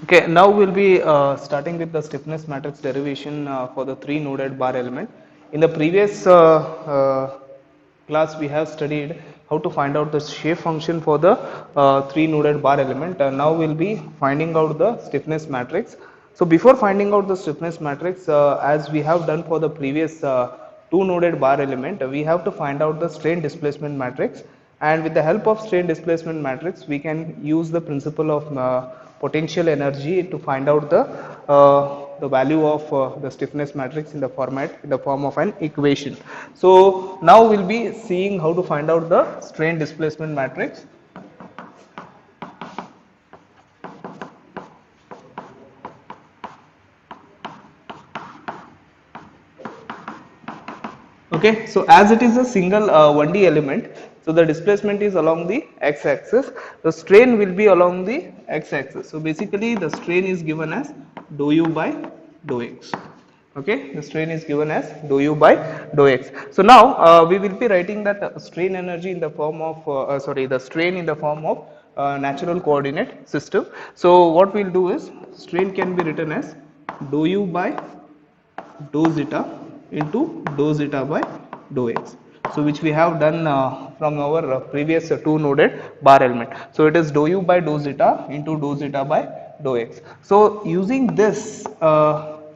Okay, now we'll be starting with the stiffness matrix derivation for the three noded bar element. In the previous class, we have studied how to find out the shape function for the three noded bar element. Now we'll be finding out the stiffness matrix. So before finding out the stiffness matrix, as we have done for the previous two noded bar element, we have to find out the strain displacement matrix, and with the help of strain displacement matrix we can use the principle of potential energy to find out the value of the stiffness matrix in the form of an equation. So now we'll be seeing how to find out the strain displacement matrix. Okay, so as it is a single 1D element, so the displacement is along the x-axis, the strain will be along the x-axis. So basically the strain is given as dou u by dou x. Okay, the strain is given as dou u by dou x. So now we will be writing that strain energy in the form of the strain in the form of natural coordinate system. So what we'll do is strain can be written as dou u by dou zeta into dou zeta by dou x. So which we have done from our previous two noded bar element. So it is dou u by dou zeta into dou zeta by dou x. So using this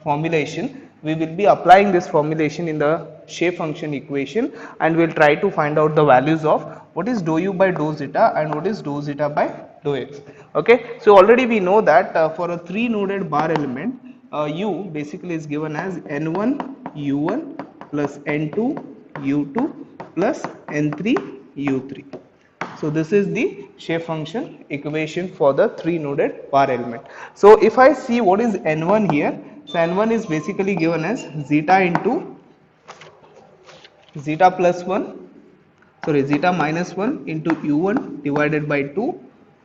formulation, we will be applying this formulation in the shape function equation, and we'll try to find out the values of what is dou u by dou zeta and what is dou zeta by dou x. Okay, so already we know that for a three noded bar element, u basically is given as n1 u1 plus n2 u2 plus n3 u3. So this is the shape function equation for the three noded bar element. So if I see what is n1 here, so n1 is basically given as zeta into zeta plus 1, sorry, zeta minus 1 into u1 divided by 2,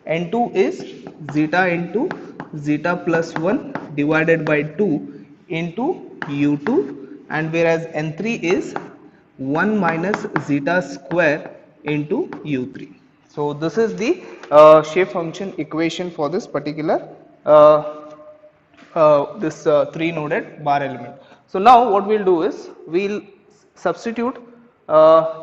n2 is zeta into zeta plus 1 divided by 2 into u2, and whereas n3 is 1 minus zeta square into u3. So this is the shape function equation for this particular uh, this three noded bar element. So now what we'll do is we'll substitute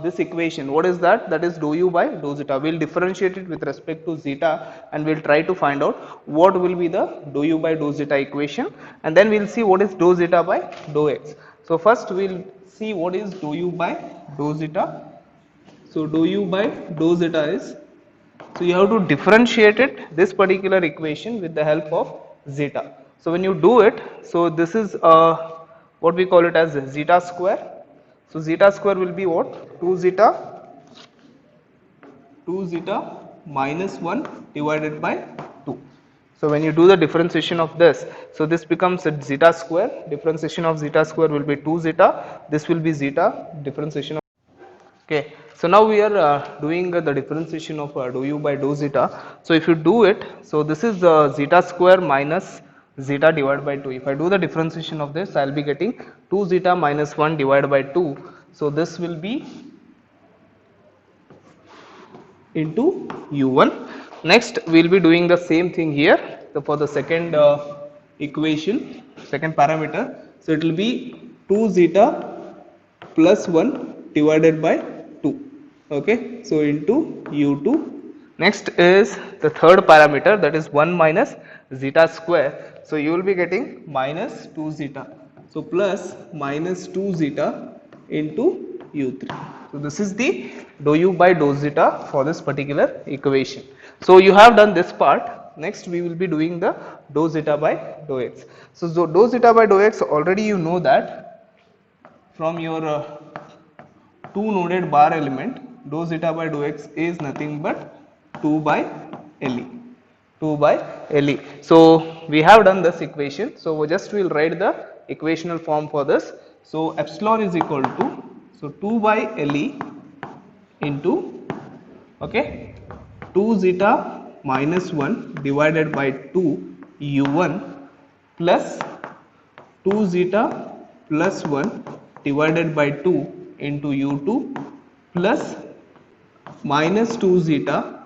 this equation. What is that? That is dou u by dou zeta. We'll differentiate it with respect to zeta, and we'll try to find out what will be the dou u by dou zeta equation, and then we'll see what is dou zeta by dou x. So first we'll see what is dou u by dou zeta. So dou u by dou zeta is, so you have to differentiate it, this particular equation, with the help of zeta. So when you do it, so this is what we call it as zeta square. So zeta square will be what? 2 zeta minus 1 divided by 2. So when you do the differentiation of this, so this becomes a zeta square. Differentiation of zeta square will be 2 zeta. This will be zeta. Differentiation of, okay, so now we are doing the differentiation of dou u by dou zeta. So if you do it, so this is zeta square minus zeta divided by 2. If I do the differentiation of this, I will be getting 2 zeta minus 1 divided by 2. So this will be into u1. Next we will be doing the same thing here. So for the second equation, second parameter, so it will be 2 zeta plus 1 divided by 2. Okay, so into u2. Next is the third parameter, that is 1 minus zeta square. So you will be getting minus 2 zeta, so plus minus 2 zeta into u3. So this is the dou u by dou zeta for this particular equation. So you have done this part. Next we will be doing the dou zeta by dou x. So dou zeta by dou x, already you know that from your two noded bar element, dou zeta by dou x is nothing but 2 by LE. 2 by LE. So we have done this equation. So we just will write the equational form for this. So epsilon is equal to, so 2 by LE into, okay, 2 zeta minus 1 divided by 2 u1 plus 2 zeta plus 1 divided by 2 into u2 plus minus 2 zeta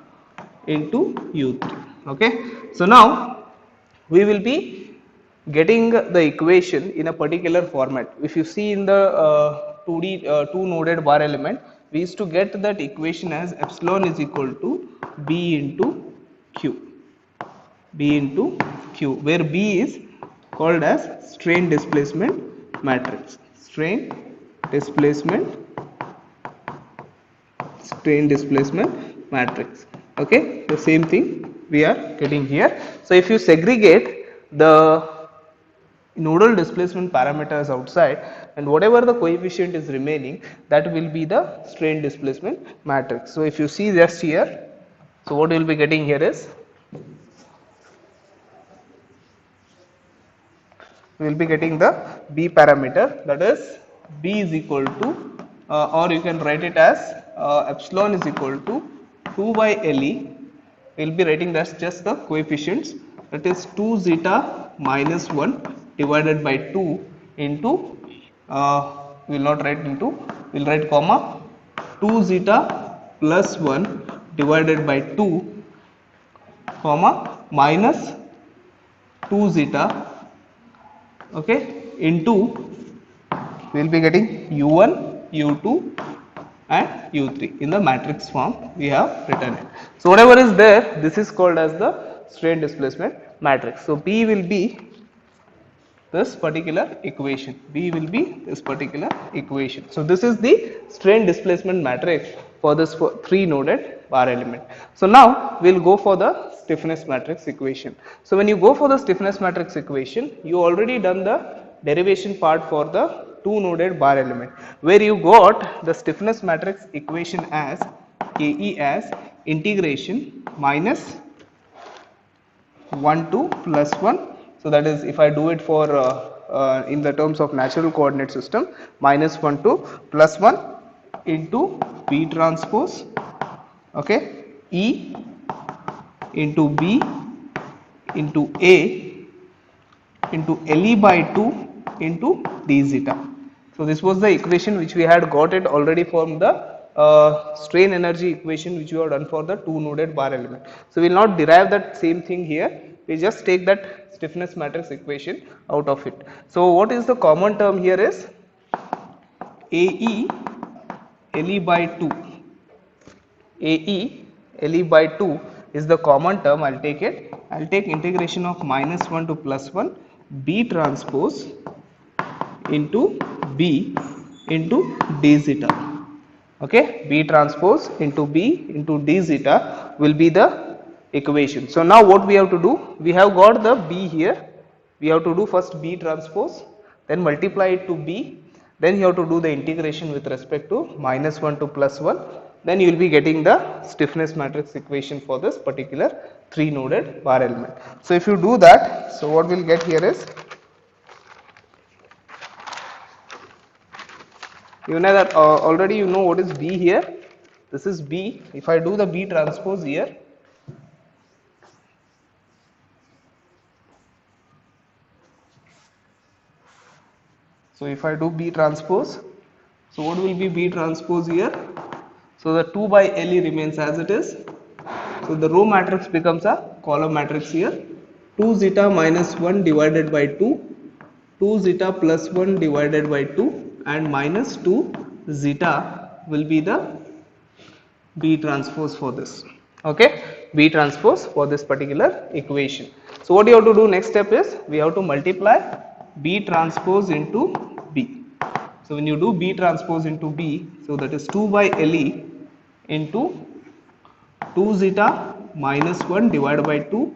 into u3. Okay, so now we will be getting the equation in a particular format. If you see in the 2D two noded bar element, we used to get that equation as epsilon is equal to B into Q. B into Q, where B is called as strain displacement matrix. Displacement strain displacement matrix. Okay, the same thing we are getting here. So if you segregate the nodal displacement parameters outside, and whatever the coefficient is remaining, that will be the strain displacement matrix. So if you see just here, so what we will be getting here is, we will be getting the B parameter, that is B is equal to or you can write it as epsilon is equal to 2 by LE. We will be writing that's just the coefficients, that is 2 zeta minus 1 divided by 2 into we will not write into, we will write comma 2 zeta plus 1 divided by 2 comma minus 2 zeta, okay, into we will be getting u1, u2 and u3 in the matrix form we have written it. So whatever is there, this is called as the strain displacement matrix. So B will be this particular equation, B will be this particular equation. So this is the strain displacement matrix for this three noded bar element. So now we will go for the stiffness matrix equation. So when you go for the stiffness matrix equation, you already done the derivation part for the two noded bar element, where you got the stiffness matrix equation as Ke as integration minus 1 to plus 1. So that is, if I do it for in the terms of natural coordinate system, minus 1 to plus 1 into B transpose, okay, E into B into A into LE by 2 into d zeta. So this was the equation which we had got it already from the strain energy equation which we have done for the two noded bar element. So we will not derive that same thing here, we just take that stiffness matrix equation out of it. So what is the common term here is AE LE by 2. AE LE by 2 is the common term. I will take it. I will take integration of minus 1 to plus 1 B transpose into B into d zeta. Okay, B transpose into B into d zeta will be the equation. So now what we have to do? We have got the B here. We have to do first B transpose, then multiply it to B. Then you have to do the integration with respect to minus 1 to plus 1. Then you will be getting the stiffness matrix equation for this particular three noded bar element. So if you do that, so what we will get here is, you know that already you know what is B here. This is B. If I do the B transpose here, so if I do B transpose, so what will be B transpose here? So the 2 by LE remains as it is. So the row matrix becomes a column matrix here. 2 zeta minus 1 divided by 2, 2 zeta plus 1 divided by 2 and minus 2 zeta will be the B transpose for this. Okay, B transpose for this particular equation. So what you have to do next step is, we have to multiply B transpose into B. So when you do B transpose into B, so that is 2 by LE into 2 zeta minus 1 divided by 2,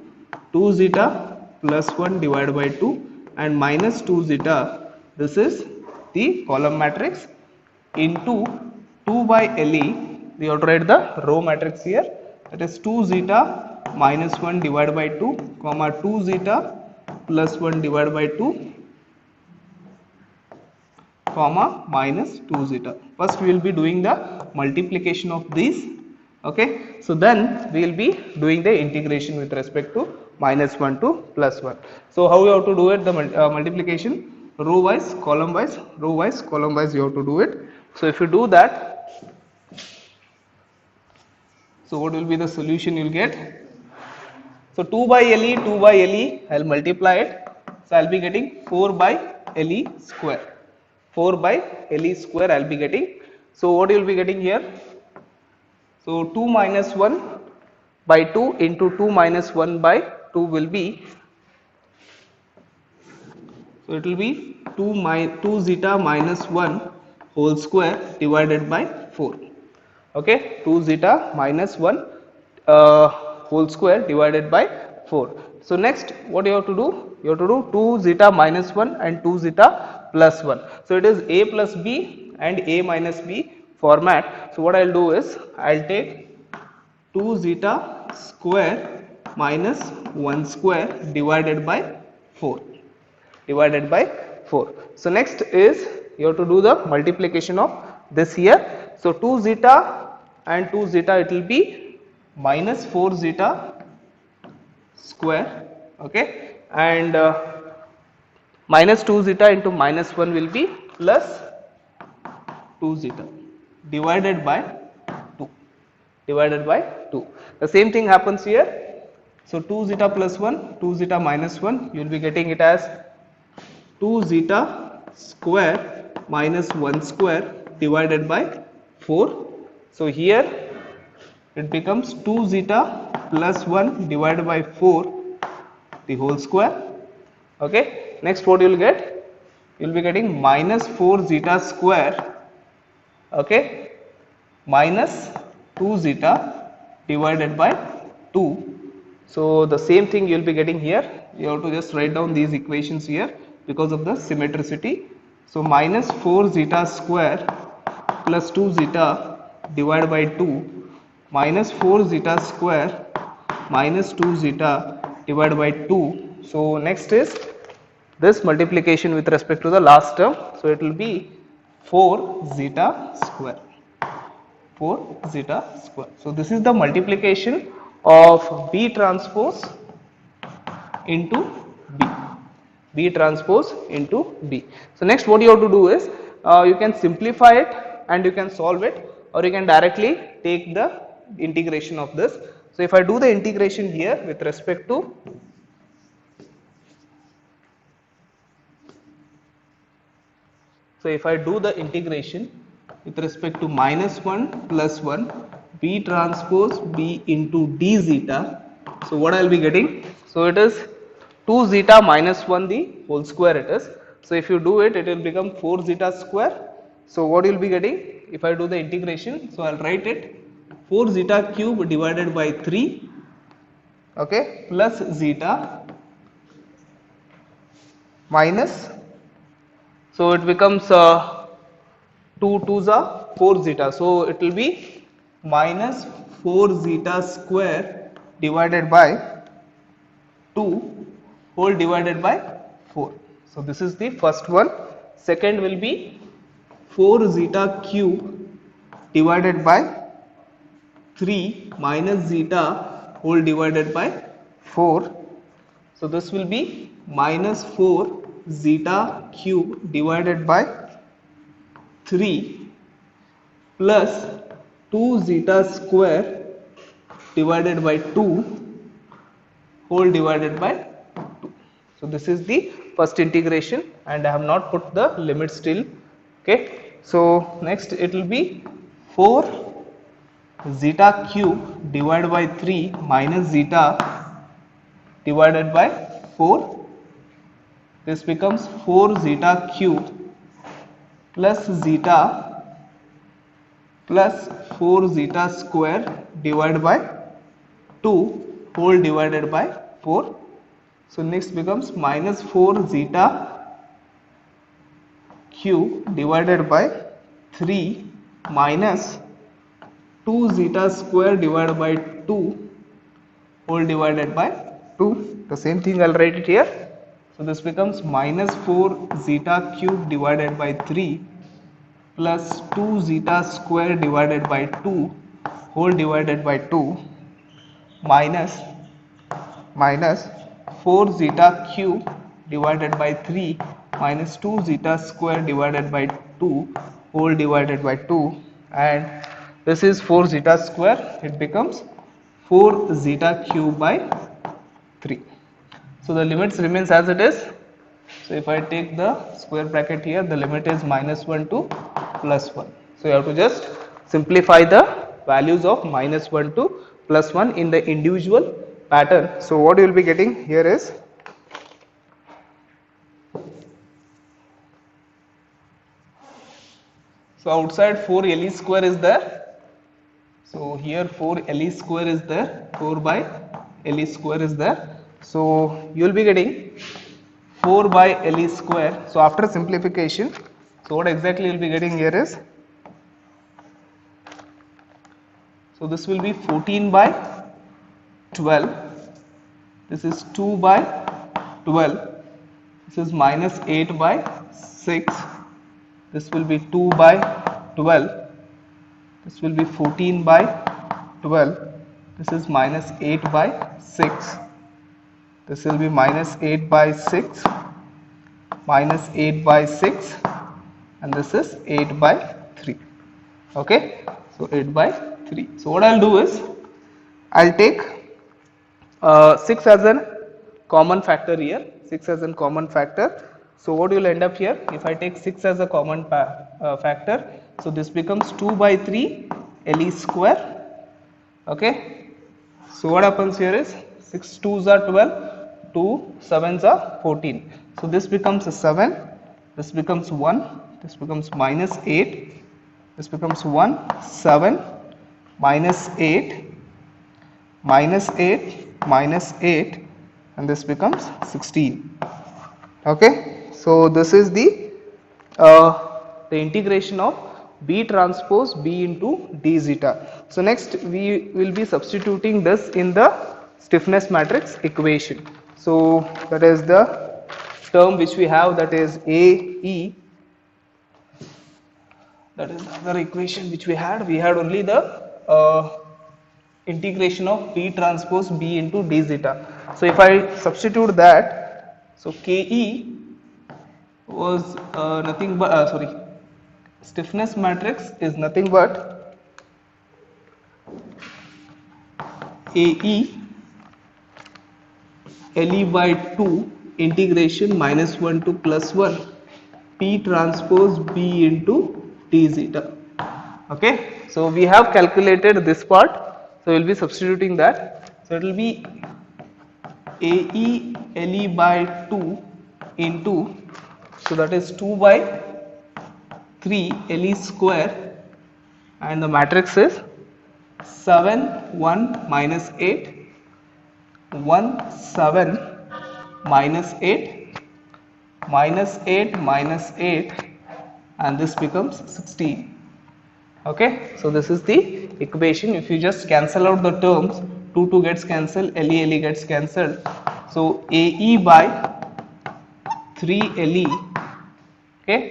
2 zeta plus 1 divided by 2 and minus 2 zeta, this is the column matrix, into 2 by LE, we have to write the row matrix here, that is 2 zeta minus 1 divided by 2 comma 2 zeta plus 1 divided by 2 comma minus 2 zeta. First we will be doing the multiplication of these. Okay, so then we will be doing the integration with respect to minus 1 to plus 1. So how we have to do it? The multiplication row wise, column wise, row wise, column wise you have to do it. So if you do that, so what will be the solution you will get? So 2 by LE, 2 by LE, I'll multiply it. So I'll be getting 4 by LE square. 4 by LE square I'll be getting. So what you'll be getting here? So 2 minus 1 by 2 into 2 minus 1 by 2 will be, so it will be 2 zeta minus 1 whole square divided by 4. Okay, 2 zeta minus 1 whole square divided by 4. So next what you have to do? You have to do 2 zeta minus 1 and 2 zeta plus 1. So it is a plus b and a minus b format. So what I will do is I will take 2 zeta square minus 1 square divided by 4, divided by 4. So next is you have to do the multiplication of this here. So 2 zeta and 2 zeta, it will be minus 4 zeta square, okay, and minus 2 zeta into minus 1 will be plus 2 zeta divided by 2, divided by 2. The same thing happens here. So 2 zeta plus 1, 2 zeta minus 1, you will be getting it as 2 zeta square minus 1 square divided by 4. So here it becomes 2 zeta plus 1 divided by 4 the whole square. Okay, next what you will get? You will be getting minus 4 zeta square, okay, minus 2 zeta divided by 2. So the same thing you will be getting here. You have to just write down these equations here because of the symmetricity. So minus 4 zeta square plus 2 zeta divided by 2, minus 4 zeta square minus 2 zeta divided by 2. So next is this multiplication with respect to the last term. So it will be 4 zeta square. 4 zeta square. So this is the multiplication of B transpose into B. B transpose into B. So next what you have to do is you can simplify it and you can solve it, or you can directly take the integration of this. So if I do the integration here with respect to, so if I do the integration with respect to minus 1 plus 1 B transpose B into d zeta, so what I will be getting? So it is 2 zeta minus 1 the whole square it is. So if you do it, it will become 4 zeta square. So what you will be getting if I do the integration? So I will write it 4 zeta cube divided by 3, okay, plus zeta minus, so it becomes 2 2s are 4 zeta. So it will be minus 4 zeta square divided by 2 whole divided by 4. So this is the first one. Second will be 4 zeta cube divided by 3 minus zeta whole divided by 4. So this will be minus 4 zeta cube divided by 3 plus 2 zeta square divided by 2 whole divided by 2. So this is the first integration, and I have not put the limit still. Okay. So next it will be 4 zeta cube divided by 3 minus zeta divided by 4. This becomes 4 zeta cube plus zeta plus 4 zeta square divided by 2 whole divided by 4. So next becomes minus 4 zeta cube divided by 3 minus 2 zeta square divided by 2 whole divided by 2. The same thing I will write it here. So this becomes minus 4 zeta cube divided by 3 plus 2 zeta square divided by 2 whole divided by 2 minus 4 zeta cube divided by 3 minus 2 zeta square divided by 2 whole divided by 2, and this is 4 zeta square. It becomes 4 zeta cube by 3. So the limits remains as it is. So if I take the square bracket here, the limit is -1 to +1. So you have to just simplify the values of -1 to +1 in the individual pattern. So what you will be getting here is, so outside 4 LE square is there. So here 4 LE square is there, 4 by LE square is there. So you will be getting 4 by LE square. So after simplification, so what exactly you will be getting here is, so this will be 14 by 12, this is 2 by 12, this is -8 by 6, this will be 2 by 12, this will be 14 by 12, this is -8 by 6, this will be -8 by 6, -8 by 6, and this is 8 by 3. Okay, so 8 by 3. So what I'll do is, I'll take 6 as a common factor here, 6 as a common factor. So what will end up here, if I take 6 as a common factor, so this becomes 2 by 3 LE square. Okay, so what happens here is, 6 2s are 12, 2 7s are 14. So this becomes a 7, this becomes 1, this becomes -8, this becomes 1, 7, -8, -8, -8, and this becomes 16. Okay, so this is the integration of B transpose B into d zeta. So next we will be substituting this in the stiffness matrix equation. So that is the term which we have, that is AE, that is the other equation which we had only the integration of B transpose B into d zeta. So if I substitute that, so KE was nothing but stiffness matrix is nothing but AE LE by 2 integration -1 to +1 P transpose B into d zeta. Okay, so we have calculated this part, so we will be substituting that. So it will be AE LE by 2 into, so that is 2 by 3 LE square, and the matrix is 7 1 -8, 1 7 -8, -8 -8, and this becomes 16. Okay, so this is the equation. If you just cancel out the terms, 2 gets cancelled, LE gets cancelled. So AE by 3 LE. Okay,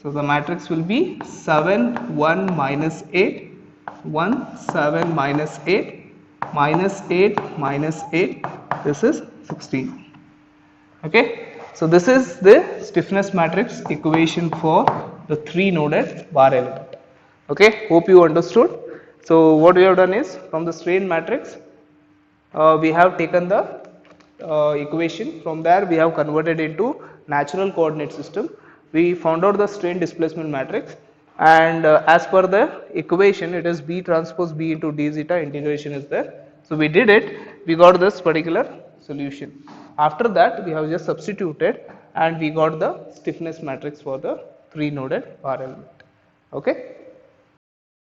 so the matrix will be 7 1 -8, 1 7 -8, -8 -8, this is 16. Okay, so this is the stiffness matrix equation for the 3 noded bar element. Okay, hope you understood. So what we have done is, from the strain matrix we have taken the equation, from there we have converted into natural coordinate system. We found out the strain displacement matrix, and as per the equation it is B transpose B into d zeta, integration is there. So we did it, we got this particular solution. After that we have just substituted and we got the stiffness matrix for the 3 noded bar element. Okay.